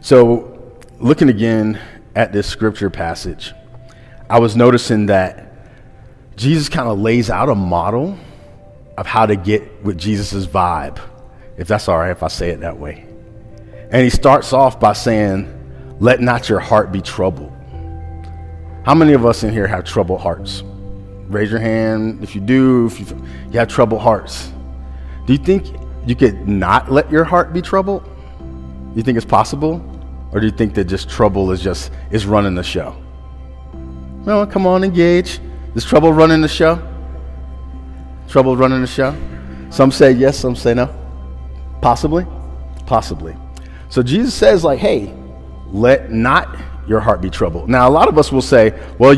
So looking again at this scripture passage, I was noticing that Jesus kind of lays out a model of how to get with Jesus's vibe, if that's all right if I say it that way. And he starts off by saying, let not your heart be troubled. How many of us in here have troubled hearts? Raise your hand if you do, if you have troubled hearts. Do you think you could not let your heart be troubled? Do you think it's possible? Or do you think that just trouble is running the show? No, come on, engage. Is trouble running the show? Trouble running the show? Some say yes, some say no. Possibly? Possibly. So Jesus says, like, hey, let not your heart be troubled. Now, a lot of us will say, well,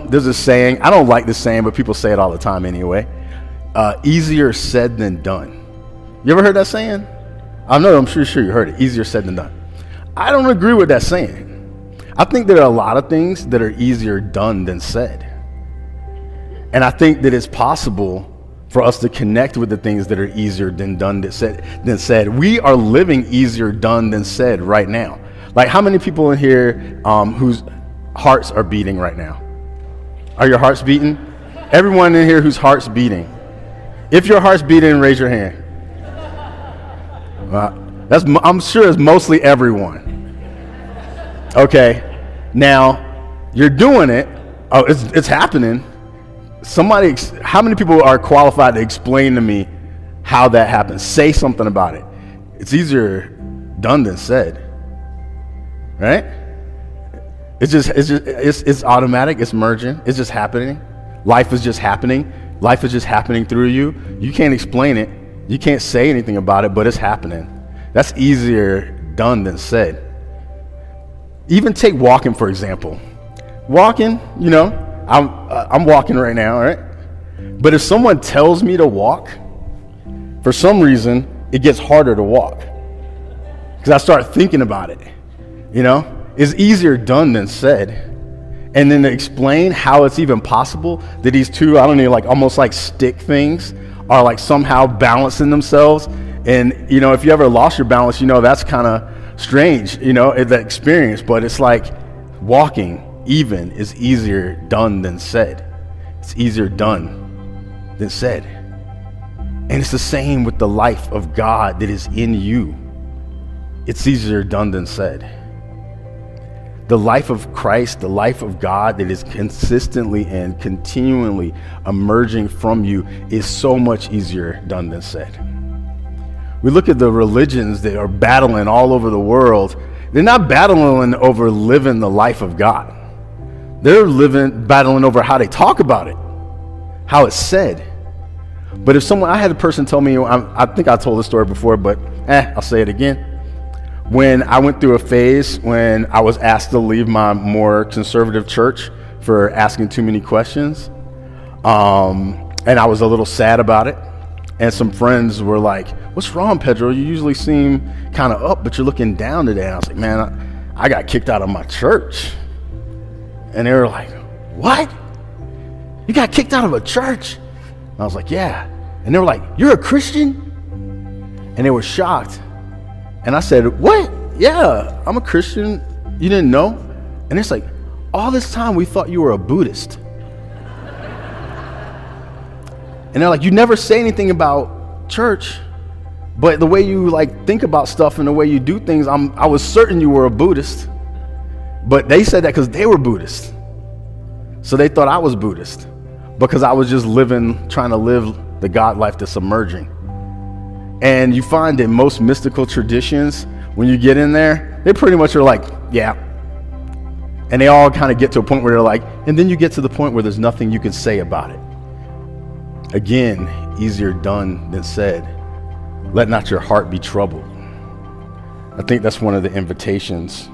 there's a saying. I don't like this saying, but people say it all the time anyway. Easier said than done. You ever heard that saying? I'm sure you heard it. Easier said than done. I don't agree with that saying. I think there are a lot of things that are easier done than said. And I think that it's possible for us to connect with the things that are easier than done than said. We are living easier done than said right now. Like, how many people in here whose hearts are beating right now? Are your hearts beating? Everyone in here whose heart's beating. If your heart's beating, raise your hand. I'm sure it's mostly everyone. Okay, now you're doing it. Oh, it's happening. How many people are qualified to explain to me how that happens? Say something about it. It's easier done than said, right? It's automatic. It's merging. It's just happening. Life is just happening. Life is just happening through you. You can't explain it. You can't say anything about it, but it's happening. That's easier done than said. Even take walking, for example. Walking, I'm walking right now, right? But if someone tells me to walk, for some reason, it gets harder to walk. Because I start thinking about it, It's easier done than said. And then to explain how it's even possible that these two, almost like stick things are like somehow balancing themselves. And, if you ever lost your balance, that's kind of strange, that experience. But it's like walking even is easier done than said. It's easier done than said. And it's the same with the life of God that is in you. It's easier done than said. The life of Christ, the life of God that is consistently and continually emerging from you is so much easier done than said. We look at the religions that are battling all over the world. They're not battling over living the life of God. They're battling over how they talk about it, how it's said. But I had a person tell me, I think I told this story before, but I'll say it again. When I went through a phase when I was asked to leave my more conservative church for asking too many questions, and I was a little sad about it. And some friends were like, what's wrong, Pedro? You usually seem kind of up, but you're looking down today. And I was like, man, I got kicked out of my church. And they were like, what? You got kicked out of a church? And I was like, yeah. And they were like, you're a Christian? And they were shocked. And I said, what? Yeah, I'm a Christian. You didn't know? And it's like, all this time we thought you were a Buddhist. And they're like, you never say anything about church, but the way you think about stuff and the way you do things, I was certain you were a Buddhist. But they said that because they were Buddhist. So they thought I was Buddhist because I was just trying to live the God life that's emerging. And you find that most mystical traditions, when you get in there, they pretty much are like, yeah. And they all kind of get to a point where they're like, and then you get to the point where there's nothing you can say about it. Again, easier done than said. Let not your heart be troubled. I think that's one of the invitations